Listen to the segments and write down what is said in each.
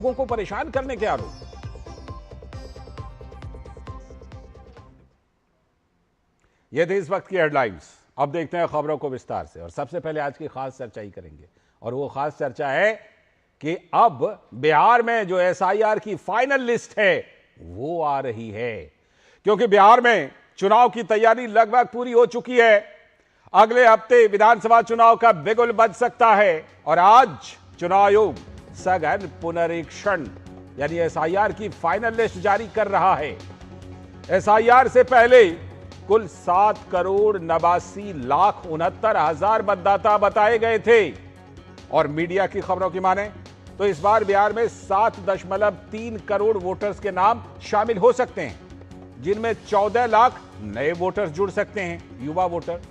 लोगों को परेशान करने के आरोप। ये थे इस वक्त की हेडलाइंस। अब देखते हैं खबरों को विस्तार से, और सबसे पहले आज की खास चर्चा ही करेंगे, और वो खास चर्चा है कि अब बिहार में जो एसआईआर की फाइनल लिस्ट है वो आ रही है, क्योंकि बिहार में चुनाव की तैयारी लगभग पूरी हो चुकी है। अगले हफ्ते विधानसभा चुनाव का बिगुल बज सकता है, और आज चुनाव आयोग सघन पुनरीक्षण यानी एसआईआर की फाइनल लिस्ट जारी कर रहा है। एसआईआर से पहले कुल 7,89,69,69 मतदाता बताए गए थे, और मीडिया की खबरों की माने तो इस बार बिहार में 7.3 करोड़ वोटर्स के नाम शामिल हो सकते हैं, जिनमें 14 लाख नए वोटर्स जुड़ सकते हैं, युवा वोटर।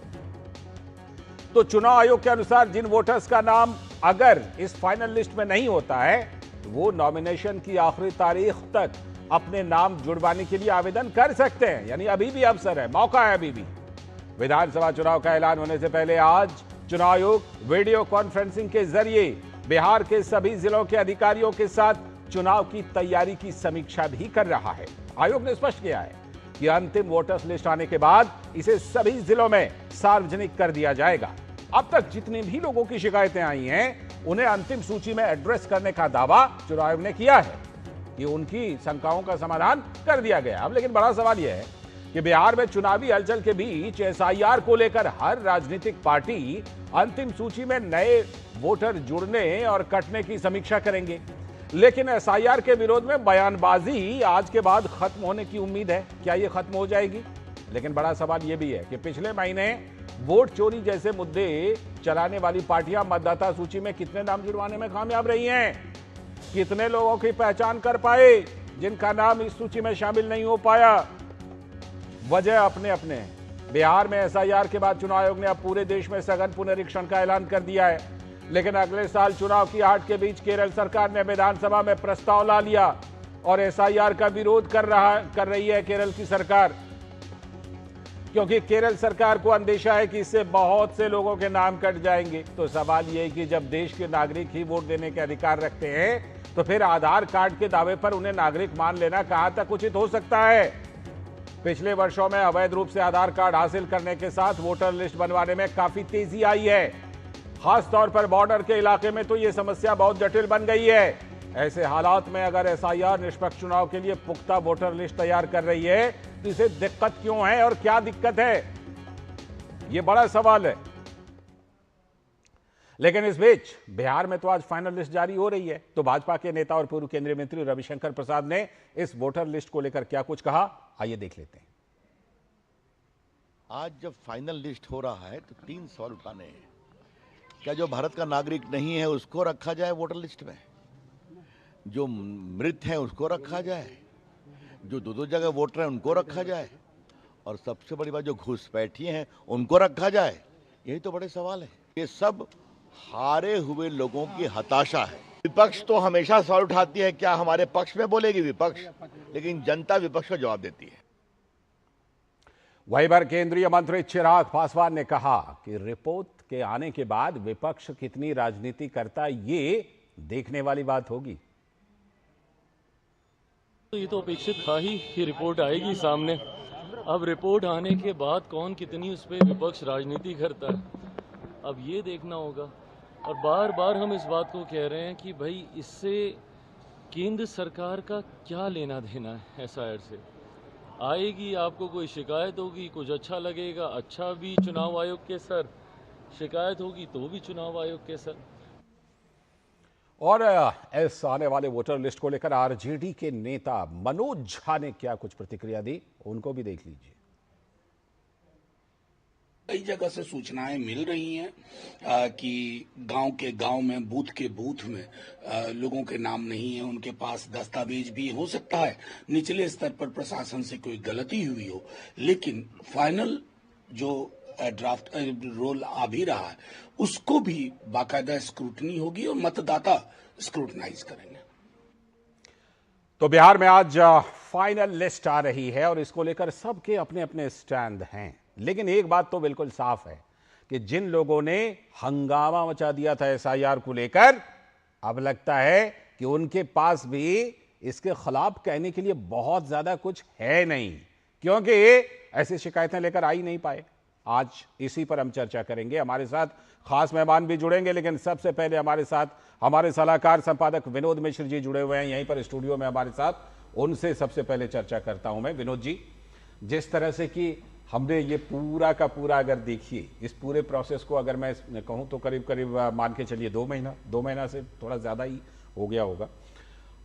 तो चुनाव आयोग के अनुसार जिन वोटर्स का नाम अगर इस फाइनल लिस्ट में नहीं होता है, तो वो नॉमिनेशन की आखिरी तारीख तक अपने नाम जुड़वाने के लिए आवेदन कर सकते हैं। यानी अभी भी अवसर है, मौका है अभी भी। विधानसभा चुनाव का ऐलान होने से पहले आज चुनाव आयोग वीडियो कॉन्फ्रेंसिंग के जरिए बिहार के सभी जिलों के अधिकारियों के साथ चुनाव की तैयारी की समीक्षा भी कर रहा है। आयोग ने स्पष्ट किया है कि अंतिम वोटर्स लिस्ट आने के बाद इसे सभी जिलों में सार्वजनिक कर दिया जाएगा। अब तक जितने भी लोगों की शिकायतें आई हैं, उन्हें अंतिम सूची में एड्रेस करने का दावा चुनाव आयोग ने किया है कि उनकी शंकाओं का समाधान कर दिया गया। अब लेकिन बड़ा सवाल यह है कि बिहार में चुनावी हलचल के बीच एसआईआर को लेकर हर राजनीतिक पार्टी अंतिम सूची में नए वोटर जुड़ने और कटने की समीक्षा करेंगे। लेकिन एसआईआर के विरोध में बयानबाजी आज के बाद खत्म होने की उम्मीद है। क्या यह खत्म हो जाएगी? लेकिन बड़ा सवाल यह भी है कि पिछले महीने वोट चोरी जैसे मुद्दे चलाने वाली पार्टियां मतदाता सूची में कितने नाम जुड़वाने में कामयाब रही हैं? कितने लोगों की पहचान कर पाए जिनका नाम इस सूची में शामिल नहीं हो पाया? वजह अपने अपने हैं। बिहार में एसआईआर के बाद चुनाव आयोग ने अब पूरे देश में सघन पुनरीक्षण का ऐलान कर दिया है। लेकिन अगले साल चुनाव की आहट के बीच केरल सरकार ने विधानसभा में प्रस्ताव ला लिया, और एसआईआर का विरोध कर रही है केरल की सरकार, क्योंकि केरल सरकार को अंदेशा है कि इससे बहुत से लोगों के नाम कट जाएंगे। तो सवाल यह है कि जब देश के नागरिक ही वोट देने के अधिकार रखते हैं, तो फिर आधार कार्ड के दावे पर उन्हें नागरिक मान लेना कहां तक उचित हो सकता है? पिछले वर्षों में अवैध रूप से आधार कार्ड हासिल करने के साथ वोटर लिस्ट बनवाने में काफी तेजी आई है। खासतौर पर बॉर्डर के इलाके में तो यह समस्या बहुत जटिल बन गई है। ऐसे हालात में अगर एसआईआर निष्पक्ष चुनाव के लिए पुख्ता वोटर लिस्ट तैयार कर रही है, तो इसे दिक्कत क्यों है और क्या दिक्कत है? यह बड़ा सवाल है। लेकिन इस बीच बिहार में तो आज फाइनल लिस्ट जारी हो रही है। तो भाजपा के नेता और पूर्व केंद्रीय मंत्री रविशंकर प्रसाद ने इस वोटर लिस्ट को लेकर क्या कुछ कहा, आइए देख लेते हैं। आज जब फाइनल लिस्ट हो रहा है तो 3 सवाल उठाने हैं। क्या जो भारत का नागरिक नहीं है उसको रखा जाए वोटर लिस्ट में? जो मृत हैं उसको रखा जाए? जो दो जगह वोटर हैं उनको रखा जाए? और सबसे बड़ी बात, जो घुसपैठिए हैं उनको रखा जाए? यही तो बड़े सवाल है। ये सब हारे हुए लोगों की हताशा है। विपक्ष तो हमेशा सवाल उठाती है, क्या हमारे पक्ष में बोलेगी विपक्ष, लेकिन जनता विपक्ष का जवाब देती है। वहीं पर केंद्रीय मंत्री चिराग पासवान ने कहा कि रिपोर्ट के आने के बाद विपक्ष कितनी राजनीति करता है, ये देखने वाली बात होगी। तो ये तो अपेक्षित था ही कि रिपोर्ट आएगी सामने। अब रिपोर्ट आने के बाद कौन कितनी उस पर विपक्ष राजनीति करता है, अब ये देखना होगा। और बार बार हम इस बात को कह रहे हैं कि भाई इससे केंद्र सरकार का क्या लेना देना है? एसआईआर से आएगी, आपको कोई शिकायत होगी, कुछ अच्छा लगेगा, अच्छा भी चुनाव आयोग के सर, शिकायत होगी तो भी चुनाव आयोग के सर। और इस आने वाले वोटर लिस्ट को लेकर आरजेडी के नेता मनोज झा ने क्या कुछ प्रतिक्रिया दी, उनको भी देख लीजिए। कई जगह से सूचनाएं मिल रही हैं कि गांव के गांव में, बूथ के बूथ में लोगों के नाम नहीं है, उनके पास दस्तावेज भी हो सकता है निचले स्तर पर प्रशासन से कोई गलती हुई हो, लेकिन फाइनल जो ड्राफ्ट रोल आ भी रहा है उसको भी बाकायदा स्क्रूटनी होगी और मतदाता स्क्रूटनाइज करेंगे। तो बिहार में आज फाइनल लिस्ट आ रही है और इसको लेकर सबके अपने अपने स्टैंड हैं। लेकिन एक बात तो बिल्कुल साफ है कि जिन लोगों ने हंगामा मचा दिया था एसआईआर को लेकर, अब लगता है कि उनके पास भी इसके खिलाफ कहने के लिए बहुत ज्यादा कुछ है नहीं, क्योंकि ये ऐसी शिकायतें लेकर आ ही नहीं पाए। आज इसी पर हम चर्चा करेंगे। हमारे साथ खास मेहमान भी जुड़ेंगे, लेकिन सबसे पहले हमारे साथ हमारे सलाहकार संपादक विनोद मिश्र जी जुड़े हुए हैं यहीं पर स्टूडियो में हमारे साथ। उनसे सबसे पहले चर्चा करता हूं मैं। विनोद जी, जिस तरह से कि हमने ये पूरा का पूरा अगर देखिए इस पूरे प्रोसेस को, अगर मैं कहूं तो करीब करीब मान के चलिए 2 महीना से थोड़ा ज्यादा ही हो गया होगा।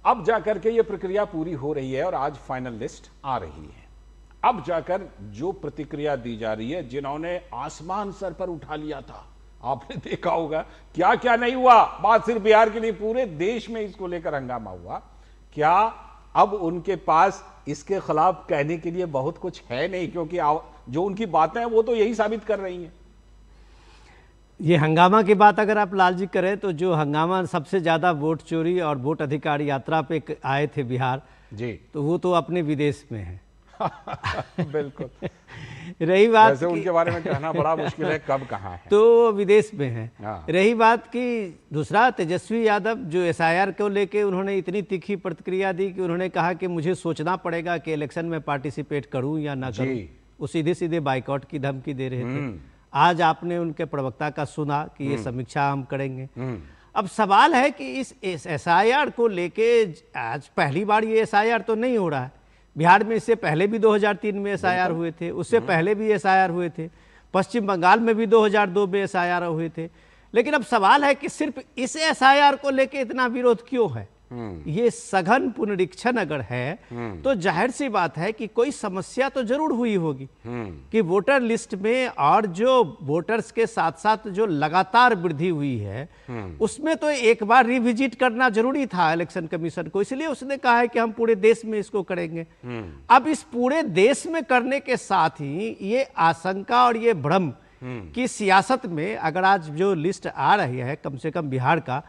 अब जाकर के ये प्रक्रिया पूरी हो रही है और आज फाइनल लिस्ट आ रही है। अब जाकर जो प्रतिक्रिया दी जा रही है, जिन्होंने आसमान सर पर उठा लिया था, आपने देखा होगा क्या क्या नहीं हुआ। बात सिर्फ बिहार के लिए, पूरे देश में इसको लेकर हंगामा हुआ। क्या अब उनके पास इसके खिलाफ कहने के लिए बहुत कुछ है नहीं, क्योंकि जो उनकी बातें हैं वो तो यही साबित कर रही हैं। ये हंगामा की बात अगर आप लाल जी करें तो जो हंगामा सबसे ज़्यादा वोट चोरी और वोट अधिकार यात्रा पे आए थे बिहार जी, तो वो तो अपने विदेश में है। बिल्कुल। रही बात वैसे उनके बारे में कहना बड़ा मुश्किल है कब कहाँ है, तो विदेश में है। हाँ। रही बात कि दूसरा, तेजस्वी यादव जो एसआईआर को लेके उन्होंने इतनी तीखी प्रतिक्रिया दी कि उन्होंने कहा कि मुझे सोचना पड़ेगा कि इलेक्शन में पार्टिसिपेट करूं या ना करूं। वो सीधे सीधे बाइकआउट की धमकी दे रहे थे। आज आपने उनके प्रवक्ता का सुना कि ये समीक्षा हम करेंगे। अब सवाल है कि इस एसआईआर को लेके आज पहली बार ये एसआईआर तो नहीं हो रहा है बिहार में। इससे पहले भी 2003 में एसआईआर हुए थे, उससे पहले भी एसआईआर हुए थे, पश्चिम बंगाल में भी 2002 में एसआईआर हुए थे। लेकिन अब सवाल है कि सिर्फ इस एसआईआर को लेके इतना विरोध क्यों है। ये सघन पुनरीक्षण अगर है तो जाहिर सी बात है कि कोई समस्या तो जरूर हुई होगी कि वोटर लिस्ट में और जो वोटर्स के साथ साथ जो लगातार वृद्धि हुई है उसमें तो एक बार रिविजिट करना जरूरी था इलेक्शन कमीशन को। इसलिए उसने कहा है कि हम पूरे देश में इसको करेंगे। अब इस पूरे देश में करने के साथ ही ये आशंका और ये भ्रम की सियासत में अगर आज जो लिस्ट आ रही है कम से कम बिहार का,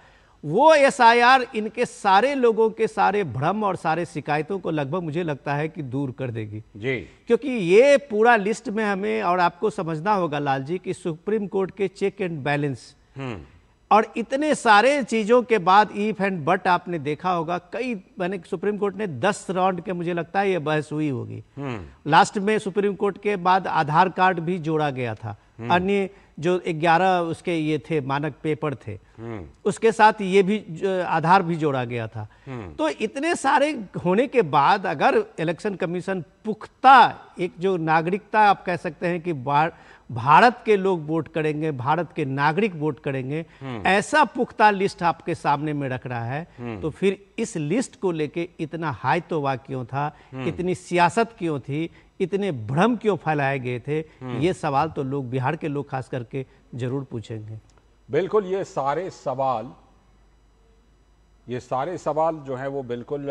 वो एसआईआर इनके सारे लोगों के सारे भ्रम और सारे शिकायतों को लगभग मुझे लगता है कि दूर कर देगी जी। क्योंकि ये पूरा लिस्ट में हमें और आपको समझना होगा लाल जी कि सुप्रीम कोर्ट के चेक एंड बैलेंस और इतने सारे चीजों के बाद इफ एंड बट आपने देखा होगा कई, मैंने सुप्रीम कोर्ट ने 10 राउंड के मुझे लगता है ये बहस हुई होगी। लास्ट में सुप्रीम कोर्ट के बाद आधार कार्ड भी जोड़ा गया था, अन्य जो 11 उसके ये थे मानक पेपर थे उसके साथ ये भी आधार भी जोड़ा गया था। तो इतने सारे होने के बाद अगर इलेक्शन कमीशन पुख्ता एक जो नागरिकता आप कह सकते हैं कि भारत के लोग वोट करेंगे, भारत के नागरिक वोट करेंगे, ऐसा पुख्ता लिस्ट आपके सामने में रख रहा है, तो फिर इस लिस्ट को लेके इतना हाई तोबा क्यों था, इतनी सियासत क्यों थी, इतने भ्रम क्यों फैलाए गए थे, ये सवाल तो लोग, बिहार के लोग खास करके जरूर पूछेंगे। बिल्कुल, ये सारे सवाल जो हैं वो बिल्कुल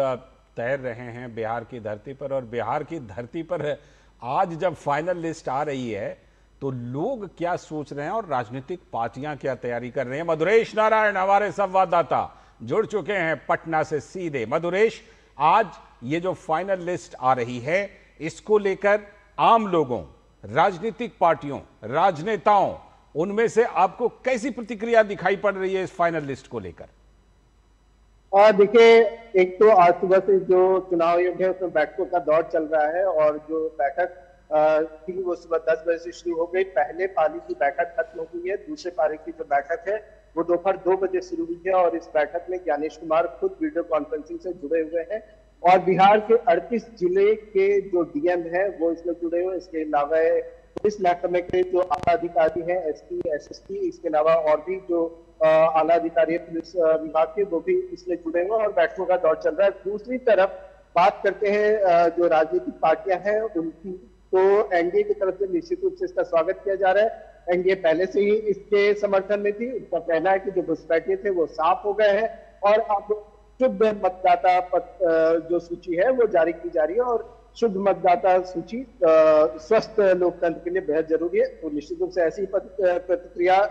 तैर रहे हैं बिहार की धरती पर। और बिहार की धरती पर आज जब फाइनल लिस्ट आ रही है तो लोग क्या सोच रहे हैं और राजनीतिक पार्टियां क्या तैयारी कर रही हैं। मधुरेश नारायण हमारे संवाददाता जुड़ चुके हैं पटना से सीधे। मधुरेश, आज ये जो फाइनल लिस्ट आ रही है इसको लेकर आम लोगों, राजनीतिक पार्टियों, राजनेताओं, उनमें से आपको कैसी प्रतिक्रिया दिखाई पड़ रही है इस फाइनल लिस्ट को लेकर? देखिए, एक तो आज सुबह से जो चुनाव आयोग है उसमें बैठकों का दौर चल रहा है और जो बैठक थी वो सुबह 10 बजे से शुरू हो गई। पहले पाली की बैठक खत्म हो गई है, दूसरे पाली की जो बैठक है वो दोपहर 2 बजे शुरू हुई है और इस बैठक में ज्ञानेश कुमार खुद वीडियो कॉन्फ्रेंसिंग से जुड़े हुए हैं और बिहार के 38 जिले के जो डीएम है वो इसमें जुड़े हुए। इसके अलावा पुलिस महकमे के जो आला अधिकारी हैं, एसपी, एसएसपी, इसके अलावा और भी जो आला अधिकारी पुलिस विभाग के, वो भी इसमें जुड़े हुए और बैठकों का दौर चल रहा है। दूसरी तरफ बात करते हैं जो राजनीतिक पार्टियां हैं उनकी, तो एनडीए की तरफ से निश्चित रूप से इसका स्वागत किया जा रहा है। एनडीए पहले से ही इसके समर्थन में थी। उसका कहना है कि जो घुसपैठिए थे वो साफ हो गए हैं और अब शुद्ध मतदाता जो सूची है वो जारी की जा रही है और शुद्ध मतदाता सूची स्वस्थ लोकतंत्र के लिए बेहद जरूरी है। तो निश्चित रूप से ऐसी प्रतिक्रिया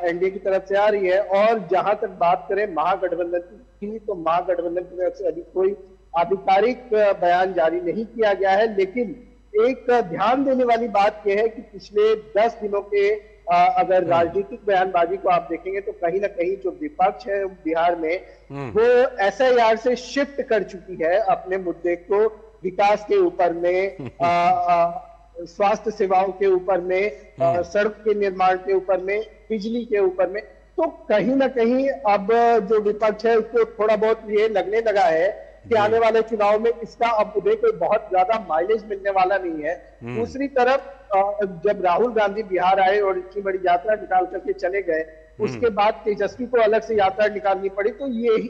एनडीए की तरफ से आ रही है। और जहां तक बात करें महागठबंधन की, तो महागठबंधन की तरफ से अभी कोई आधिकारिक बयान जारी नहीं किया गया है, लेकिन एक ध्यान देने वाली बात यह है कि पिछले 10 दिनों के अगर राजनीतिक बयानबाजी को आप देखेंगे तो कहीं ना कहीं जो विपक्ष है बिहार में वो एसआईआर से शिफ्ट कर चुकी है अपने मुद्दे को, विकास के ऊपर में, स्वास्थ्य सेवाओं के ऊपर में, सड़क के निर्माण के ऊपर में, बिजली के ऊपर में। तो कहीं ना कहीं अब जो विपक्ष है उसको थोड़ा बहुत ये लगने लगा है कि आने वाले चुनाव में इसका अब उन्हें कोई बहुत ज्यादा माइलेज मिलने वाला नहीं है। दूसरी तरफ जब राहुल गांधी बिहार आए और इतनी बड़ी यात्रा निकाल करके चले गए, उसके बाद तेजस्वी को अलग से यात्रा निकालनी पड़ी, तो ये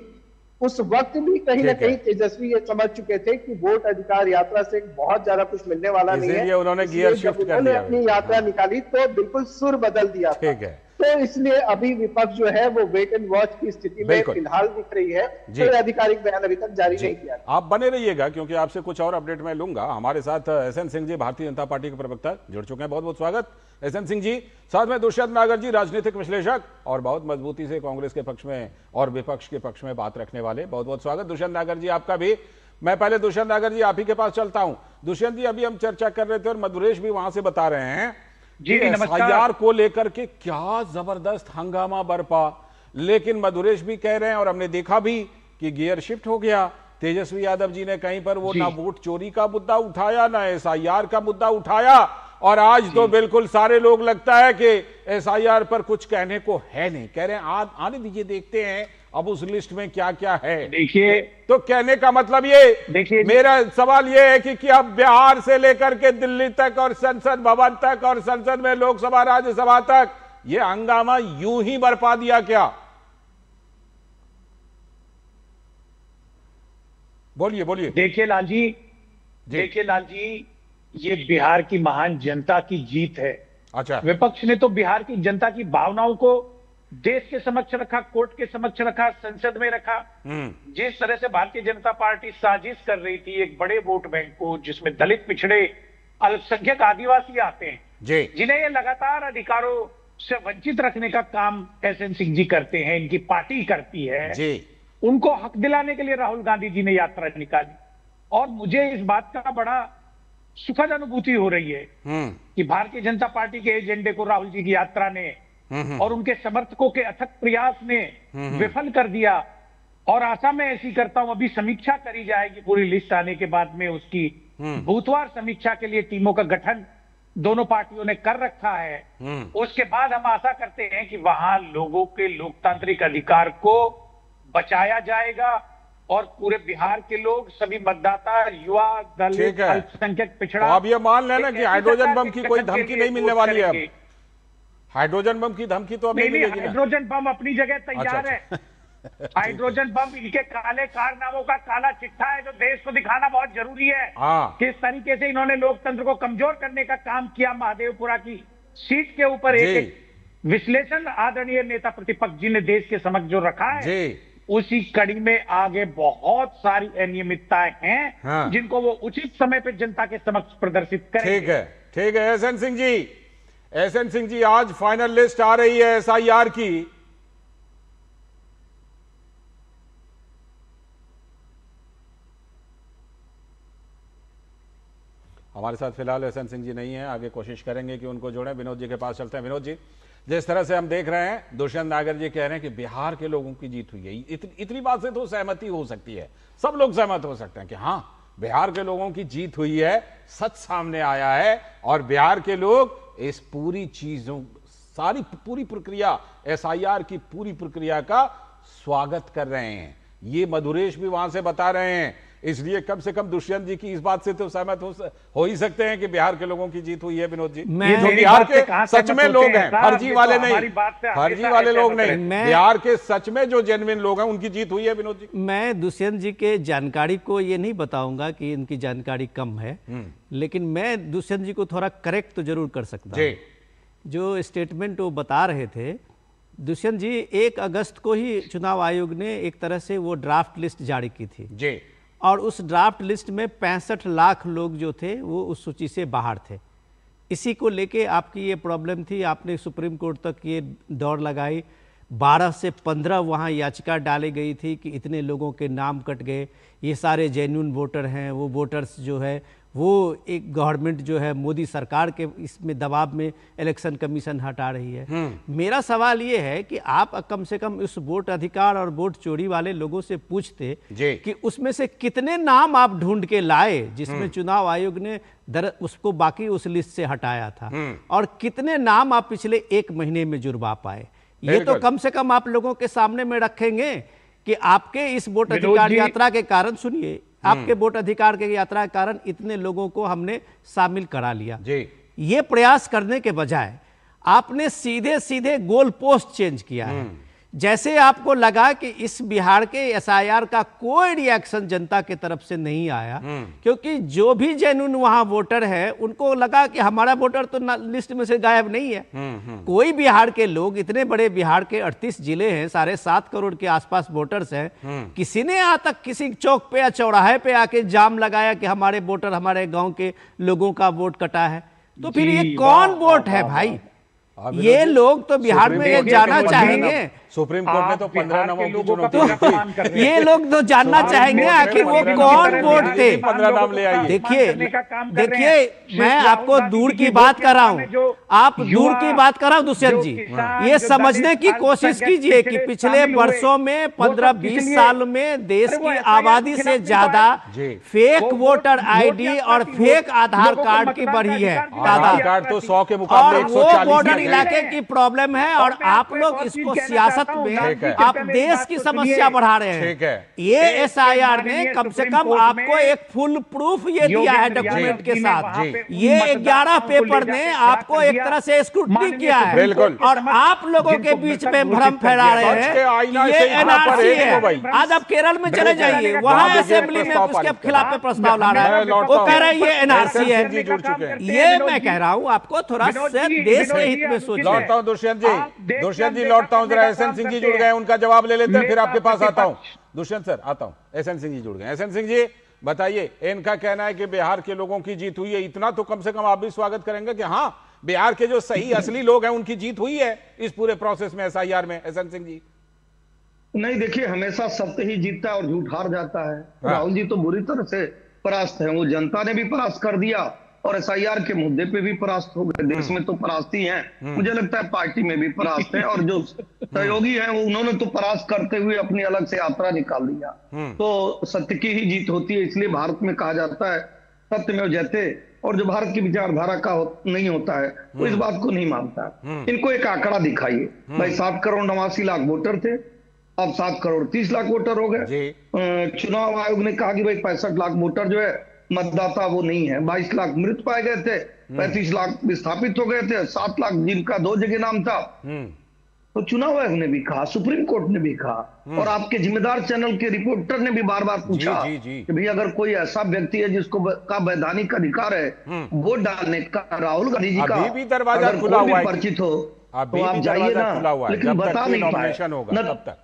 उस वक्त भी कहीं ना कहीं तेजस्वी ये समझ चुके थे कि वोट अधिकार यात्रा से बहुत ज्यादा कुछ मिलने वाला नहीं है। उन्होंने गियर शिफ्ट कर दिया, अपनी यात्रा निकाली तो बिल्कुल सुर बदल दिया। ठीक है, तो इसलिए अभी विपक्ष जो है वो वेट एंड वॉच की स्थिति में फिलहाल दिख रही है। कोई आधिकारिक बयान अभी तक जारी नहीं किया। आप बने रहिएगा क्योंकि आपसे कुछ और अपडेट मैं लूंगा। हमारे साथ एसएन सिंह जी, भारतीय जनता पार्टी के प्रवक्ता, जुड़ चुके हैं। बहुत बहुत स्वागत एसएन सिंह जी। साथ में दुष्यंत नागर जी, राजनीतिक विश्लेषक और बहुत मजबूती से कांग्रेस के पक्ष में और विपक्ष के पक्ष में बात रखने वाले। बहुत बहुत स्वागत दुष्यंत नागर जी आपका भी। मैं पहले दुष्यंत नागर जी आप ही के पास चलता हूं। दुष्यंत जी, अभी हम चर्चा कर रहे थे और मधुरेश भी वहां से बता रहे हैं जी, एसआईआर को लेकर के क्या जबरदस्त हंगामा बरपा, लेकिन मधुरेश भी कह रहे हैं और हमने देखा भी कि गियर शिफ्ट हो गया। तेजस्वी यादव जी ने कहीं पर वो ना वोट चोरी का मुद्दा उठाया, ना एसआईआर का मुद्दा उठाया, और आज तो बिल्कुल सारे लोग लगता है कि एसआईआर पर कुछ कहने को है नहीं। कह रहे हैं आने दीजिए, देखते हैं अब उस लिस्ट में क्या क्या है। देखिए, तो कहने का मतलब ये, देखिए मेरा सवाल ये है कि अब बिहार से लेकर के दिल्ली तक और संसद भवन तक और संसद में लोकसभा राज्यसभा तक ये हंगामा यूं ही बरपा दिया क्या? बोलिए बोलिए। देखिए लाल जी, देखिए लाल जी, ये बिहार की महान जनता की जीत है। अच्छा, विपक्ष ने तो बिहार की जनता की भावनाओं को देश के समक्ष रखा, कोर्ट के समक्ष रखा, संसद में रखा। जिस तरह से भारतीय जनता पार्टी साजिश कर रही थी एक बड़े वोट बैंक को, जिसमें दलित, पिछड़े, अल्पसंख्यक, आदिवासी आते हैं, जिन्हें ये लगातार अधिकारों से वंचित रखने का काम एसएन सिंह जी करते हैं, इनकी पार्टी करती है जी। उनको हक दिलाने के लिए राहुल गांधी जी ने यात्रा निकाली। और मुझे इस बात का बड़ा सुखद अनुभूति हो रही है कि भारतीय जनता पार्टी के एजेंडे को राहुल जी की यात्रा ने और उनके समर्थकों के अथक प्रयास ने विफल कर दिया। और आशा मैं ऐसी करता हूं, अभी समीक्षा करी जाएगी पूरी लिस्ट आने के बाद में, उसकी बूथवार समीक्षा के लिए टीमों का गठन दोनों पार्टियों ने कर रखा है। उसके बाद हम आशा करते हैं कि वहां लोगों के लोकतांत्रिक अधिकार को बचाया जाएगा और पूरे बिहार के लोग, सभी मतदाता, युवा, दलित, अल्पसंख्यक, पिछड़ा। तो आप ये मान लेना कि हाइड्रोजन बम की कोई धमकी नहीं मिलने वाली है। अब हाइड्रोजन बम की धमकी तो अब नहीं मिलेगी। हाइड्रोजन बम अपनी जगह तैयार है। हाइड्रोजन बम इनके काले कारनामों का काला चिट्ठा है जो देश को दिखाना बहुत जरूरी है। किस तरीके से इन्होंने लोकतंत्र को कमजोर करने का काम किया। महादेवपुरा की सीट के ऊपर एक विश्लेषण आदरणीय नेता प्रतिपक्ष जी ने देश के समक्ष जो रखा है, उसी कड़ी में आगे बहुत सारी अनियमितताएं हैं जिनको वो उचित समय पे जनता के समक्ष प्रदर्शित करेंगे। ठीक है, ठीक है एसएन सिंह जी। एसएन सिंह जी, आज फाइनल लिस्ट आ रही है एसआईआर की। हमारे साथ फिलहाल एसएन सिंह जी नहीं है, आगे कोशिश करेंगे कि उनको जोड़ें। विनोद जी के पास चलते हैं। विनोद जी, जिस तरह से हम देख रहे हैं, दुष्यंत नागर जी कह रहे हैं कि बिहार के लोगों की जीत हुई है। इतनी बात से तो सहमति हो सकती है, सब लोग सहमत हो सकते हैं कि हाँ, बिहार के लोगों की जीत हुई है, सच सामने आया है और बिहार के लोग इस पूरी चीजों, सारी पूरी प्रक्रिया, एसआईआर की पूरी प्रक्रिया का स्वागत कर रहे हैं। ये मधुरेश भी वहां से बता रहे हैं। इसलिए कम से कम दुष्यंत जी की इस बात से तो सहमत हो ही सकते हैं कि बिहार के लोगों की जीत हुई है। विनोद जी, ये जो बिहार के सच में लोग हैं, फर्जी वाले नहीं, फर्जी वाले लोग नहीं, बिहार के सच में जो जेन्युइन लोग हैं उनकी जीत हुई है। विनोद जी, मैं दुष्यंत जी के जानकारी को ये नहीं बताऊंगा कि इनकी जानकारी कम है, लेकिन मैं दुष्यंत जी को थोड़ा करेक्ट तो जरूर कर सकता हूं। जो स्टेटमेंट वो बता रहे थे दुष्यंत जी, 1 अगस्त को ही चुनाव आयोग ने एक तरह से वो ड्राफ्ट लिस्ट जारी की थी जी, और उस ड्राफ्ट लिस्ट में 65 लाख लोग जो थे वो उस सूची से बाहर थे। इसी को लेके आपकी ये प्रॉब्लम थी, आपने सुप्रीम कोर्ट तक ये दौड़ लगाई, 12 से 15 वहाँ याचिका डाली गई थी कि इतने लोगों के नाम कट गए, ये सारे जेन्युइन वोटर हैं, वो वोटर्स जो है वो एक गवर्नमेंट जो है मोदी सरकार के इसमें दबाव में इलेक्शन कमीशन हटा रही है। मेरा सवाल ये है कि आप कम से कम उस वोट अधिकार और वोट चोरी वाले लोगों से पूछते कि उसमें से कितने नाम आप ढूंढ के लाए जिसमें चुनाव आयोग ने उसको बाकी उस लिस्ट से हटाया था, और कितने नाम आप पिछले 1 महीने में जुड़वा पाए। ये तो कम से कम आप लोगों के सामने में रखेंगे कि आपके इस वोट अधिकार यात्रा के कारण, सुनिए, आपके वोट अधिकार के यात्रा के कारण इतने लोगों को हमने शामिल करा लिया। ये प्रयास करने के बजाय आपने सीधे सीधे गोल पोस्ट चेंज किया है। जैसे आपको लगा कि इस बिहार के एसआईआर का कोई रिएक्शन जनता के तरफ से नहीं आया, क्योंकि जो भी जेन्युइन वहां वोटर है उनको लगा कि हमारा वोटर तो लिस्ट में से गायब नहीं है। कोई बिहार के लोग, इतने बड़े बिहार के 38 जिले हैं, 7.5 करोड़ के आसपास वोटर्स हैं, किसी ने यहाँ तक किसी चौक पे या चौराहे पे आके जाम लगाया कि हमारे वोटर, हमारे गाँव के लोगों का वोट कटा है? तो फिर ये कौन वोट है भाई? ये लोग तो बिहार में ये जानना चाहेंगे। सुप्रीम कोर्ट ने तो 15 नामों की चुनौती दी थी। ये लोग तो जानना चाहेंगे आखिर वो कौन वोट थे। 15 नाम ले आइए। देखिए मैं आपको दूर की बात कर रहा हूँ, आप दूर की बात कर रहा हूँ दुष्यंत जी। ये समझने की कोशिश कीजिए कि पिछले वर्षों में 15-20 साल में देश की आबादी से ज्यादा फेक वोटर आईडी और फेक आधार कार्ड की बढ़ी है आधार कार्ड तो 100 के मुकाबले 140 बॉर्डर इलाके की प्रॉब्लम है, और आप लोग इसको सियासत में आप देश की समस्या बढ़ा रहे हैं। ये एसआईआर ने कम से कम आपको एक फुल प्रूफ ये दिया है डॉक्यूमेंट के साथ। ये 11 पेपर ने आपको एक तरह से स्क्रूटनी किया है, और आप लोगों के बीच में भ्रम फैला रहे हैं ये एनआरसी है। आज आप केरल में चले जाइए, वहां असेंबली में उसके खिलाफ प्रस्ताव ला रहा है, वो कह रहे हैं ये एनआरसी है। ये मैं कह रहा हूं आपको थोड़ा सा देश के हित में सोचिए। लौटता हूं दुष्यंत जी लौटता हूं, जरा एसएन सिंह जी जुड़ गए, उनका जवाब ले लेते हैं, फिर आपके पास आता हूं। दुष्यंत सर आता हूं, एसएन सिंह जी जुड़ गए। एसएन सिंह जी बताइए, इनका कहना है कि बिहार के लोगों की जीत हुई है, इतना तो कम से कम आप भी स्वागत करेंगे कि हाँ बिहार के जो सही असली लोग हैं उनकी जीत हुई है इस पूरे प्रोसेस में, एसआईआर में। एसएन सिंह जी नहीं, देखिए हमेशा सत्य ही जीतता है और झूठ हार जाता है। राहुल जी तो बुरी तरह से परास्त है, वो जनता ने भी परास्त कर दिया और एसआईआर के मुद्दे पे भी परास्त हो गए। देश में तो परास्त ही हैं, मुझे लगता है पार्टी में भी परास्त है, और जो सहयोगी हैं उन्होंने तो परास्त करते हुए अपनी अलग से यात्रा निकाल दिया। तो सत्य की ही जीत होती है, इसलिए भारत में कहा जाता है सत्यमेव जयते, और जो भारत की विचारधारा का नहीं होता है वो इस बात को नहीं मानता। इनको एक आंकड़ा दिखाइए भाई, 7 करोड़ 89 लाख वोटर थे, अब 7 करोड़ 30 लाख वोटर हो गए। चुनाव आयोग ने कहा कि भाई 65 लाख वोटर जो है मतदाता वो नहीं है, 22 लाख मृत पाए गए थे, 35 लाख विस्थापित हो गए थे, 7 लाख जिनका 2 जगह नाम था। तो चुनाव आयोग ने भी कहा, सुप्रीम कोर्ट ने भी कहा, और आपके जिम्मेदार चैनल के रिपोर्टर ने भी बार बार पूछा कि भाई अगर कोई ऐसा व्यक्ति है जिसको का वैधानिक अधिकार है वोट डालने का, राहुल गांधी जी का भी दरवाजा खुला हुआ है, परिचित हो तो आप जाइए ना, लेकिन बता नहीं पाए।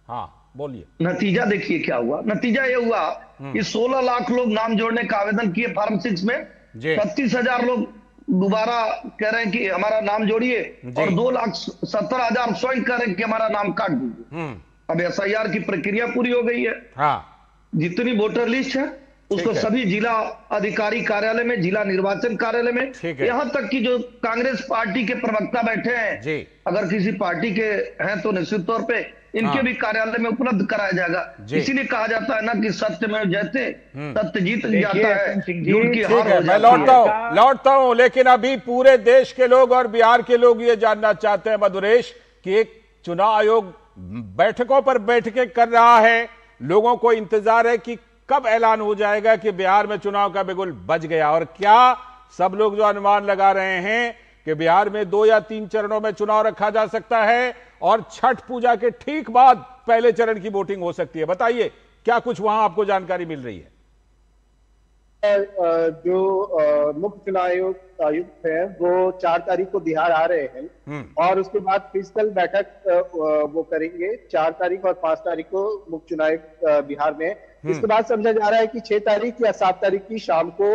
हाँ बोलिए, नतीजा देखिए क्या हुआ। नतीजा ये हुआ कि 16 लाख लोग नाम जोड़ने का आवेदन किए फॉर्म 6 में, 36,000 लोग दोबारा कह रहे हैं कि हमारा नाम जोड़िए, और 2,70,000 स्वयं कह रहे हैं कि हमारा नाम काट दीजिए। अब एसआईआर की प्रक्रिया पूरी हो गई है। जितनी वोटर लिस्ट है उसको सभी जिला अधिकारी कार्यालय में, जिला निर्वाचन कार्यालय में, यहाँ तक कि जो कांग्रेस पार्टी के प्रवक्ता बैठे हैं, अगर किसी पार्टी के हैं तो निश्चित तौर पे इनके भी कार्यालय में उपलब्ध कराया जाएगा। इसीलिए कहा जाता है ना कि सत्य में जयते, सत्य जीत जाता है, झूठ की हार हो जाती है। मैं लौटता हूं, लेकिन अभी पूरे देश के लोग और बिहार के लोग ये जानना चाहते हैं मधुरेश कि एक चुनाव आयोग बैठकों पर बैठकें कर रहा है, लोगों को इंतजार है कि कब ऐलान हो जाएगा कि बिहार में चुनाव का बिगुल बज गया, और क्या सब लोग जो अनुमान लगा रहे हैं कि बिहार में 2 या 3 चरणों में चुनाव रखा जा सकता है और छठ पूजा के ठीक बाद पहले चरण की वोटिंग हो सकती है। बताइए क्या कुछ वहां आपको जानकारी मिल रही है? जो मुख्य चुनाव आयुक्त है वो 4 तारीख को बिहार आ रहे हैं, और उसके बाद फिजिकल बैठक वो करेंगे 4 तारीख और 5 तारीख को मुख्य चुनाव बिहार में। इसके बाद समझा जा रहा है कि 6 तारीख या 7 तारीख की शाम को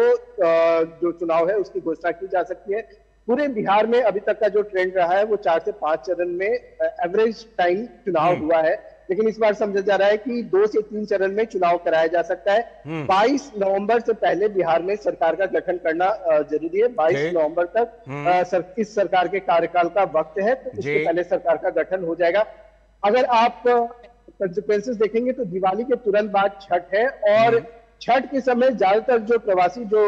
जो चुनाव है उसकी घोषणा की जा सकती है। पूरे बिहार में अभी तक का जो ट्रेंड रहा है वो 4 से 5 चरण में एवरेज टाइम चुनाव हुआ है। लेकिन इस बार समझा जा रहा है कि 2 से 3 चरण में चुनाव कराया जा सकता है। 22 नवंबर से पहले बिहार में सरकार का गठन करना जरूरी है। 22 नवंबर तक इस सरकार के कार्यकाल का वक्त है, तो इससे पहले सरकार का गठन हो जाएगा। अगर आप कंसिक्वेंसेस देखेंगे तो दिवाली के तुरंत बाद छठ है, और छठ के समय ज्यादातर जो प्रवासी जो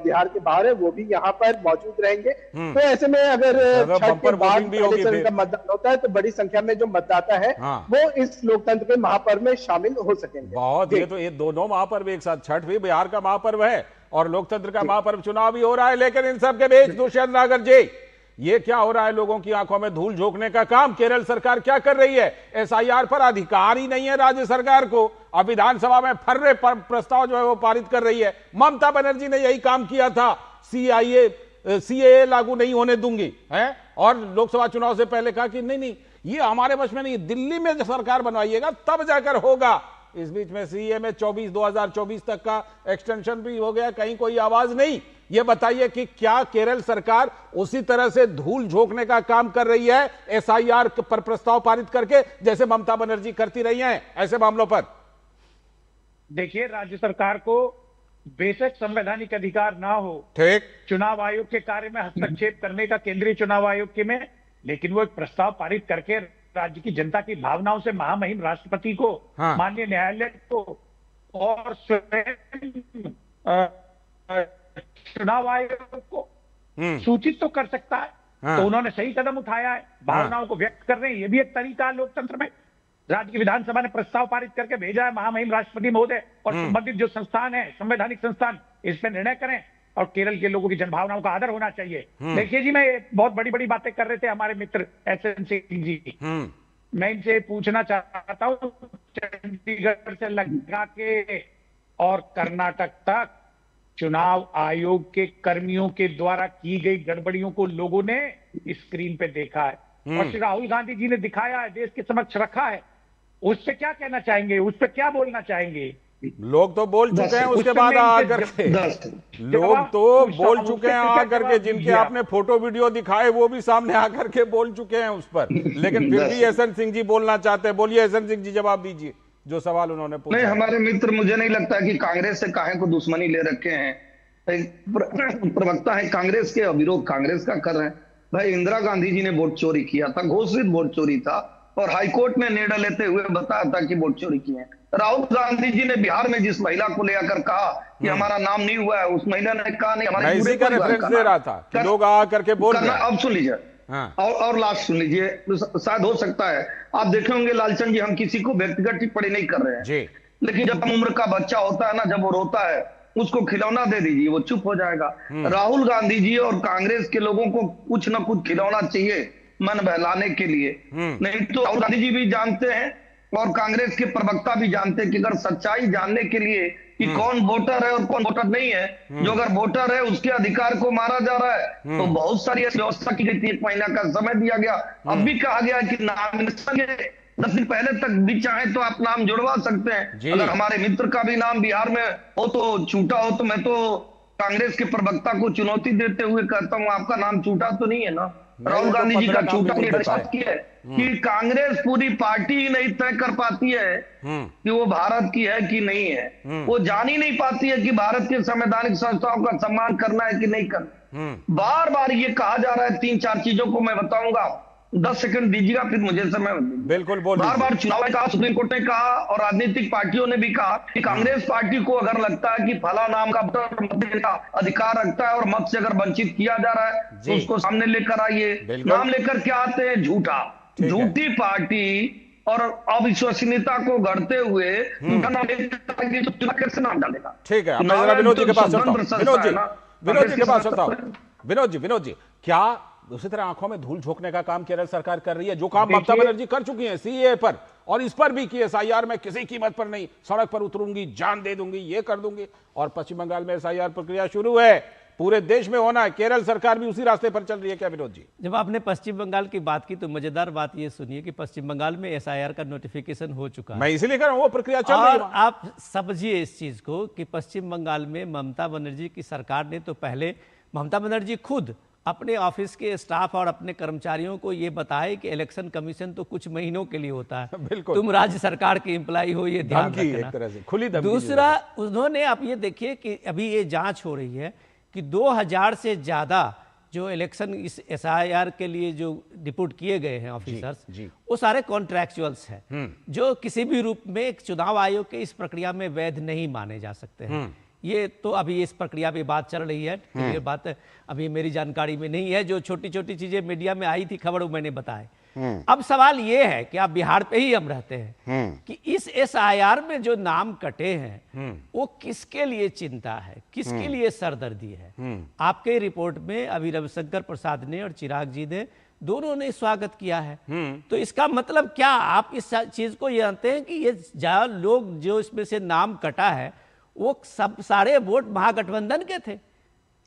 बिहार के बाहर है वो भी यहाँ पर मौजूद रहेंगे। तो ऐसे में अगर छठ के बाद पहले चरण का मतदान होता है तो बड़ी संख्या में जो मतदाता है वो इस लोकतंत्र के महापर्व में शामिल हो सकेंगे। बहुत, ये तो ये दोनों महापर्व एक साथ, छठ भी बिहार का महापर्व है और लोकतंत्र का महापर्व चुनाव भी हो रहा है। लेकिन इन सब के बीच दुष्यंत नागर जी, ये क्या हो रहा है? लोगों की आंखों में धूल झोंकने का काम केरल सरकार क्या कर रही है? एसआईआर पर अधिकार ही नहीं है राज्य सरकार को। अब विधानसभा में फर्रे प्रस्ताव जो है वो पारित कर रही है। ममता बनर्जी ने यही काम किया था, सीएए लागू नहीं होने दूंगी है, और लोकसभा चुनाव से पहले कहा कि नहीं ये हमारे वश में नहीं, दिल्ली में सरकार बनवाइएगा तब जाकर होगा। इस बीच में सीए में 2024 तक का एक्सटेंशन भी हो गया, कहीं कोई आवाज नहीं। ये बताइए कि क्या केरल सरकार उसी तरह से धूल झोंकने का काम कर रही है एसआईआर पर प्रस्ताव पारित करके, जैसे ममता बनर्जी करती रही हैं ऐसे मामलों पर? देखिए, राज्य सरकार को बेशक संवैधानिक अधिकार ना हो ठीक चुनाव आयोग के कार्य में हस्तक्षेप करने का केंद्रीय चुनाव आयोग के में, लेकिन वो एक प्रस्ताव पारित करके राज्य की जनता की भावनाओं से महामहिम राष्ट्रपति को, माननीय न्यायालय को और स्वयं चुनाव आयोग को सूचित तो कर सकता है। तो उन्होंने सही कदम उठाया है, भावनाओं को व्यक्त कर रहे हैं, ये भी एक तरीका है लोकतंत्र में। राज्य की विधानसभा ने प्रस्ताव पारित करके भेजा है महामहिम राष्ट्रपति महोदय और संबंधित जो संस्थान है, संवैधानिक संस्थान, इस पर निर्णय करें और केरल के लोगों की जनभावनाओं का आदर होना चाहिए। देखिए जी, मैं बहुत बड़ी बड़ी बातें कर रहे थे हमारे मित्र एसएन सिंह जी, मैं इनसे पूछना चाहता हूं, चंडीगढ़ से लगा के और कर्नाटक तक चुनाव आयोग के कर्मियों के द्वारा की गई गड़बड़ियों को लोगों ने स्क्रीन पे देखा है और श्री राहुल गांधी जी ने दिखाया है, देश के समक्ष रखा है। उस पे क्या कहना चाहेंगे, उस पे क्या बोलना चाहेंगे? लोग तो बोल चुके हैं उसके बाद आकर के, लोग तो बोल चुके हैं आकर के, जिनके आपने फोटो वीडियो दिखाए वो भी सामने आकर के बोल चुके हैं उस पर। लेकिन फिर भी एसएन सिंह जी बोलना चाहते हैं। बोलिए एसएन सिंह जी, जवाब दीजिए जो सवाल उन्होंने पूछा। नहीं, हमारे मित्र, मुझे नहीं लगता कि कांग्रेस से काहे को दुश्मनी ले रखे हैं। प्रवक्ता है कांग्रेस के, विरोध कांग्रेस का कर रहे हैं। भाई, इंदिरा गांधी जी ने वोट चोरी किया था, घोषित वोट चोरी था, और हाईकोर्ट ने निर्णय लेते हुए बताया था कि वोट चोरी किए। राहुल गांधी जी ने बिहार में जिस महिला को लेकर कहा कि हमारा नाम नहीं हुआ है, उस महिला ने कहा नहीं हमारे पूरे रेफरेंस दे रहा था कि लोग आ करके बोल रहे हैं। अब सुन लीजिए, और लास्ट सुन लीजिए, शायद हो सकता है आप देखे होंगे लालचंद जी, हम किसी को व्यक्तिगत टिप्पणी नहीं कर रहे हैं जी, लेकिन जब उम्र का बच्चा होता है ना, जब वो रोता है उसको खिलौना दे दीजिए, वो चुप हो जाएगा। राहुल गांधी जी और कांग्रेस के लोगों को कुछ ना कुछ खिलौना चाहिए मन बहलाने के लिए। नहीं तो राहुल गांधी जी भी जानते हैं और कांग्रेस के प्रवक्ता भी जानते हैं कि अगर सच्चाई जानने के लिए कि कौन वोटर है और कौन वोटर नहीं है, जो अगर वोटर है उसके अधिकार को मारा जा रहा है, तो बहुत सारी व्यवस्था की गई थी, 1 महीना का समय दिया गया। अब भी कहा गया कि नामिनेशन के 10 दिन पहले तक भी चाहे तो आप नाम जुड़वा सकते हैं। अगर हमारे मित्र का भी नाम बिहार में हो तो छूटा हो, तो मैं तो कांग्रेस के प्रवक्ता को चुनौती देते हुए कहता हूं, आपका नाम छूटा तो नहीं है ना? राहुल गांधी जी का छूटा है कि कांग्रेस पूरी पार्टी ही नहीं तय कर पाती है कि वो भारत की है कि नहीं है। वो जान ही नहीं पाती है कि भारत के संवैधानिक संस्थाओं का सम्मान करना है कि नहीं करना। बार बार ये कहा जा रहा है, 3-4 चीजों को मैं बताऊंगा, 10 सेकंड दीजिएगा फिर मुझे समय। बिल्कुल बोल। बार बार चुनाव ने कहा, सुप्रीम कोर्ट ने कहा और राजनीतिक पार्टियों ने भी कहा कि कांग्रेस पार्टी को अगर लगता है कि फला नाम का मत देने का अधिकार रखता है और मत से अगर वंचित किया जा रहा है तो उसको सामने लेकर आइए। नाम लेकर क्या आते हैं? झूठी पार्टी और अविश्वसनीयता को गढ़ते हुए नाम कैसे नाम डालेगा? ठीक है, विनोद जी के पास चलता हूं। विनोद जी, क्या उसी तरह आंखों में धूल झोंकने का काम केरल सरकार कर रही है, जो काम ममता बनर्जी कर चुकी है सीए पर और इस पर भी कि एसआईआर में किसी कीमत पर नहीं, सड़क पर उतरूंगी, जान दे दूंगी, ये कर दूंगी, और पश्चिम बंगाल में एसआईआर प्रक्रिया शुरू है, पूरे देश में होना है, केरल सरकार भी उसी रास्ते पर चल रही है क्या विनोद जी? जब आपने पश्चिम बंगाल की बात की तो मजेदार बात ये सुनिए कि पश्चिम बंगाल में एसआईआर का नोटिफिकेशन हो चुका है। मैं इसीलिए कह रहा हूं वो प्रक्रिया चल रही है। और आप समझिए इस चीज को कि पश्चिम बंगाल में ममता बनर्जी की सरकार ने तो पहले ममता बनर्जी खुद अपने ऑफिस के स्टाफ और अपने कर्मचारियों को ये बताए कि इलेक्शन कमीशन तो कुछ महीनों के लिए होता है, बिल्कुल। तुम राज्य सरकार के एम्प्लॉय हो, ये ध्यान धमकी, रखना। एक तरह से खुली धमकी। दूसरा, उन्होंने अब ये देखिए कि अभी ये जांच हो रही है कि 2000 से ज़्यादा जो इलेक्शन इस SIR के लिए जो डिप्यूट किए गए हैं ऑफिसर्स, वो सारे कॉन्ट्रैक्चुअल्स हैं जो किसी भी रूप में एक चुनाव आयोग के इस प्रक्रिया में वैध नहीं माने जा सकते हैं। ये तो अभी इस प्रक्रिया पे बात चल रही है, ये बात अभी मेरी जानकारी में नहीं है। जो छोटी छोटी चीजें मीडिया में आई थी खबर, वो मैंने बताए। अब सवाल ये है कि आप बिहार पे ही हम रहते हैं कि इस SIR में जो नाम कटे हैं वो किसके लिए चिंता है, किसके लिए सरदर्दी है। आपके रिपोर्ट में अभी रविशंकर प्रसाद ने और चिराग जी ने दोनों ने स्वागत किया है। तो इसका मतलब क्या आप इस चीज को जानते हैं कि ये लोग जो इसमें से नाम कटा है वो सब सारे वोट महागठबंधन के थे,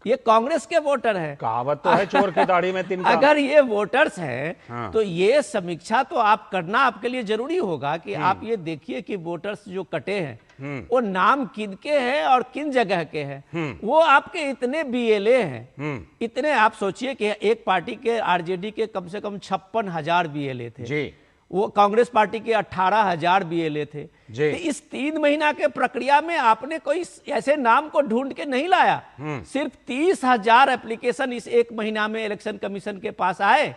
ये कांग्रेस के वोटर हैं। कहावत तो है चोर की दाढ़ी में तिनका। अगर ये वोटर्स हैं तो ये समीक्षा तो आप करना आपके लिए जरूरी होगा कि आप ये देखिए कि वोटर्स जो कटे हैं वो नाम किन के हैं और किन जगह के हैं। वो आपके इतने BLA हैं, इतने आप सोचिए कि एक पार्टी के RJD के कम से कम 56,000 BLA थे जी। वो कांग्रेस पार्टी के 18,000 BLA थे। तो इस 3 महीना के प्रक्रिया में आपने कोई ऐसे नाम को ढूंढ के नहीं लाया। सिर्फ 30,000 एप्लीकेशन इस 1 महीना में इलेक्शन कमीशन के पास आए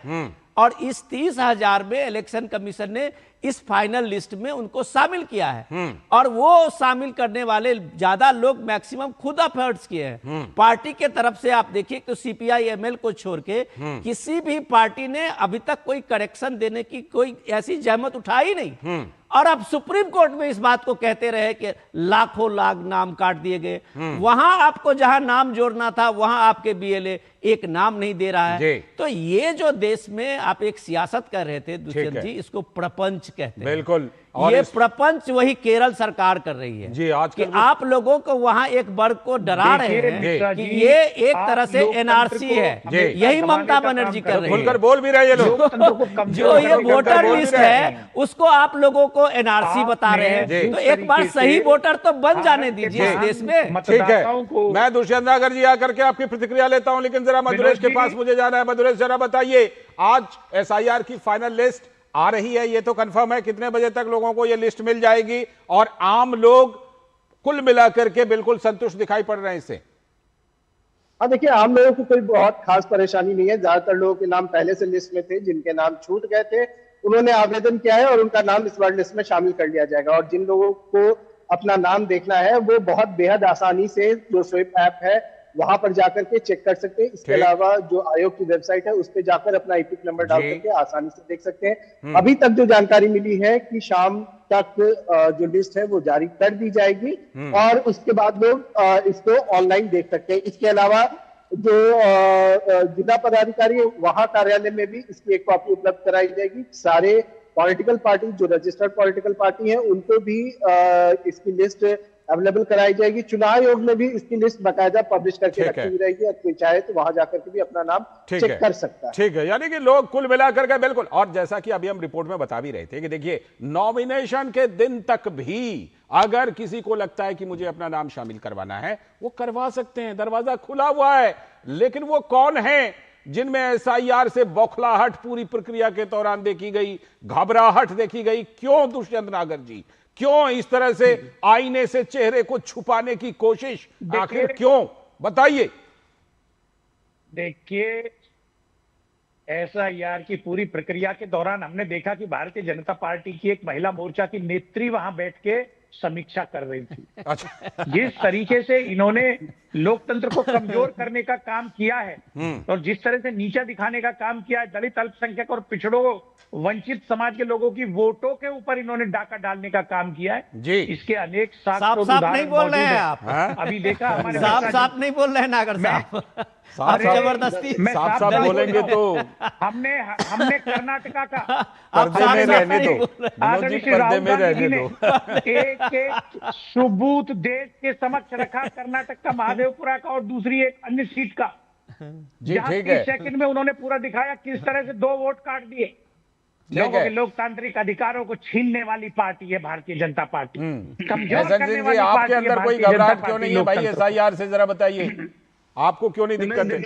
और इस 30,000 में इलेक्शन कमीशन ने इस फाइनल लिस्ट में उनको शामिल किया है। और वो शामिल करने वाले ज्यादा लोग मैक्सिमम खुद एफर्ट्स किए हैं। पार्टी के तरफ से आप देखिए तो CPI ML को छोड़ के किसी भी पार्टी ने अभी तक कोई करेक्शन देने की कोई ऐसी जहमत उठाई नहीं। और अब सुप्रीम कोर्ट में इस बात को कहते रहे कि लाखों लाख नाम काट दिए गए। वहां आपको जहां नाम जोड़ना था वहां आपके BLA एक नाम नहीं दे रहा है। तो ये जो देश में आप एक सियासत कर रहे थे दुष्यंत जी, इसको प्रपंच कहते हैं। बिल्कुल। और ये प्रपंच वही केरल सरकार कर रही है जी। आज कि आप लोगों को वहां एक वर्ग को डरा रहे हैं कि ये एक तरह से NRC है। यही ममता बनर्जी कर रही है। खुलकर बोल भी रहे हैं लोग। जो ये वोटर लिस्ट है उसको आप लोगों को NRC बता रहे हैं। तो एक बार सही वोटर तो बन जाने दीजिए इस देश में। ठीक है, मैं दुष्यंत नागर जी आकर के आपकी प्रतिक्रिया लेता हूं, लेकिन जरा मधुरेश के पास मुझे जाना है। मधुरेश जरा बताइए, आज SIR की फाइनल लिस्ट आ रही है, ये तो कंफर्म है, कितने बजे तक लोगों को ये लिस्ट मिल जाएगी? और आम लोग कुल मिलाकर के बिल्कुल संतुष्ट दिखाई पड़ रहे हैं इससे? हाँ देखिए, आम लोगों को कोई बहुत खास परेशानी नहीं है। ज्यादातर लोगों के नाम पहले से लिस्ट में थे, जिनके नाम छूट गए थे उन्होंने आवेदन किया है और उनका नाम इस बार लिस्ट में शामिल कर लिया जाएगा। और जिन लोगों को अपना नाम देखना है वो बहुत बेहद आसानी से जो स्वीप ऐप है वहां पर जाकर के चेक कर सकते हैं। इसके अलावा जो आयोग की वेबसाइट है उस पर जाकर अपना EPIC नंबर डाल करके आसानी से देख सकते हैं। अभी तक जो जानकारी मिली है कि शाम तक जो लिस्ट है वो जारी कर दी जाएगी और उसके बाद लोग इसको ऑनलाइन देख सकते हैं। इसके अलावा जो जिला पदाधिकारी है वहां कार्यालय में भी इसकी एक कॉपी उपलब्ध कराई जाएगी। सारे पॉलिटिकल पार्टी जो रजिस्टर्ड पॉलिटिकल पार्टी है उनको भी इसकी लिस्ट अवेलेबल कराई जाएगी। चुनाव आयोग में भी इसकी लिस्ट बाकायदा पब्लिश करके रखी हुई रहेगी और कोई चाहे तो वहां जाकर के भी अपना नाम चेक कर सकता है। ठीक है, यानी कि लोग कुल मिलाकर के बिल्कुल। और जैसा कि अभी हम रिपोर्ट में बता भी रहे थे कि देखिए, नॉमिनेशन के दिन तक भी अगर किसी को लगता है कि मुझे अपना नाम शामिल करवाना है वो करवा सकते हैं, दरवाजा खुला हुआ है। लेकिन वो कौन है जिनमें SIR से बौखलाहट पूरी प्रक्रिया के दौरान देखी गई, घबराहट देखी गई? क्यों दुष्यंत नागर जी, क्यों इस तरह से आईने से चेहरे को छुपाने की कोशिश, आखिर क्यों, बताइए। देखिए, SIR की पूरी प्रक्रिया के दौरान हमने देखा कि भारतीय जनता पार्टी की एक महिला मोर्चा की नेत्री वहां बैठ के समीक्षा कर रही थी। अच्छा। जिस तरीके से इन्होंने लोकतंत्र को कमजोर करने का काम किया है और जिस तरह से नीचा दिखाने का काम किया है, दलित, अल्पसंख्यक और पिछड़ों वंचित समाज के लोगों की वोटों के ऊपर इन्होंने डाका डालने का काम किया है जी। इसके अनेक साफ नहीं बोल रहे हैं आप। अभी देखा हमारे साफ नहीं बोल रहे हैं नागर साहब, आप जबरदस्ती साफ बोलेंगे तो हमने कर्नाटका का पर्दे में रहने दो, पर्दे में रहने दो। एक सबूत देश के समक्ष रखा, कर्नाटक का महादेवपुरा का और दूसरी एक अन्य सीट का, जी ठीक है। सेकंड में उन्होंने पूरा दिखाया किस तरह से 2 वोट काट दिए। लोगों के लोकतांत्रिक अधिकारों को छीनने वाली पार्टी है भारतीय जनता पार्टी। कमजोर करने वाली आपके अंदर कोई घबराहट क्यों नहीं है भाई SIR से, जरा बताइए, आपको क्यों नहीं दिक्कत है?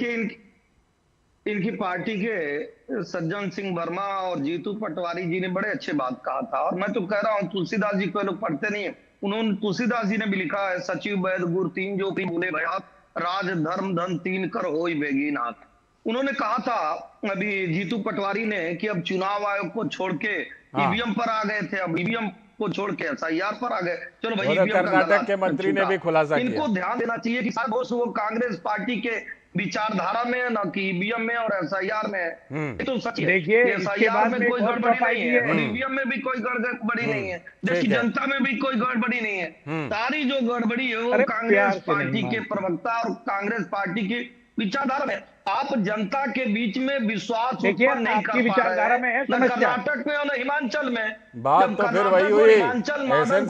इनकी पार्टी के सज्जन सिंह वर्मा और जीतू पटवारी जी ने बड़े अच्छे बात कहा था, और मैं तो कह रहा हूँ तुलसीदास जी को लोग पढ़ते नहीं है। उन्होंने तुलसीदास जी ने भी लिखा है, सचिव वैद गुर तीन जो भी बोले भया, राज धर्म धन तीन कर होई बेगीनाथ। उन्होंने कहा था अभी जीतू पटवारी ने कि अब चुनाव आयोग को छोड़ के ईवीएम पर आ गए थे, अब ईवीएम को छोड़ के एसआईआर पर आ गए। चलो भाई, कर्नाटक के मंत्री ने भी खुलासा किया। इनको ध्यान देना चाहिए कि शायद वो कांग्रेस पार्टी के विचारधारा में, ना कि ईवीएम में और एसआईआर में। ये तो सच है। देखिए, एसआईआर में कोई गड़बड़ी नहीं है और ईवीएम में भी कोई गड़बड़ी नहीं है, जबकि जनता में भी कोई गड़बड़ी नहीं है। सारी जो गड़बड़ी है वो कांग्रेस पार्टी के प्रवक्ता और कांग्रेस पार्टी की विचारधारा में। आप जनता के बीच में विश्वास उत्पन्न नहीं कर पा रहे हैं, न कर्नाटक में और न हिमाचल में। बात तो फिर वही हुई। एसएन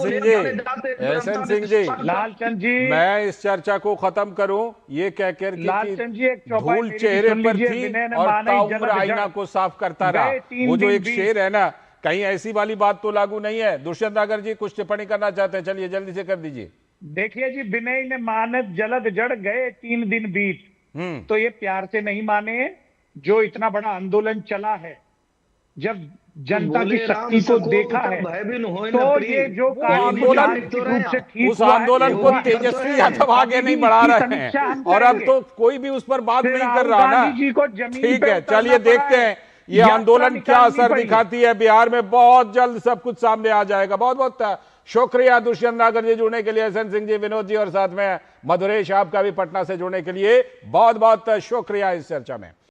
सिंह जी, लालचंद जी, मैं इस चर्चा को खत्म करूं ये कहकर कि धूल चेहरे पर थी और ताउम्र आईना को साफ करता रहा। वो जो एक शेर है ना, कहीं ऐसी वाली बात तो लागू नहीं है। दुष्यंत नागर जी कुछ टिप्पणी करना चाहते हैं, चलिए जल्दी से कर दीजिए। देखिए जी, विनय ने मानत जलद जड़ गए 3 दिन बीत, तो ये प्यार से नहीं माने। जो इतना बड़ा आंदोलन चला है, जब जनता की शक्ति को देखा है, तो ये जो आंदोलन, उस आंदोलन को तेजस्वी यादव आगे नहीं बढ़ा रहे हैं और अब तो कोई भी उस पर बात नहीं कर रहा ना। ठीक है, चलिए देखते हैं ये आंदोलन क्या असर दिखाती है बिहार में। बहुत जल्द सब कुछ सामने आ जाएगा। बहुत बहुत शुक्रिया दुष्यंत नागर जी जुड़ने के लिए, एसएन सिंह जी, विनोद जी और साथ में मधुरेश आपका भी पटना से जुड़ने के लिए बहुत बहुत शुक्रिया इस चर्चा में।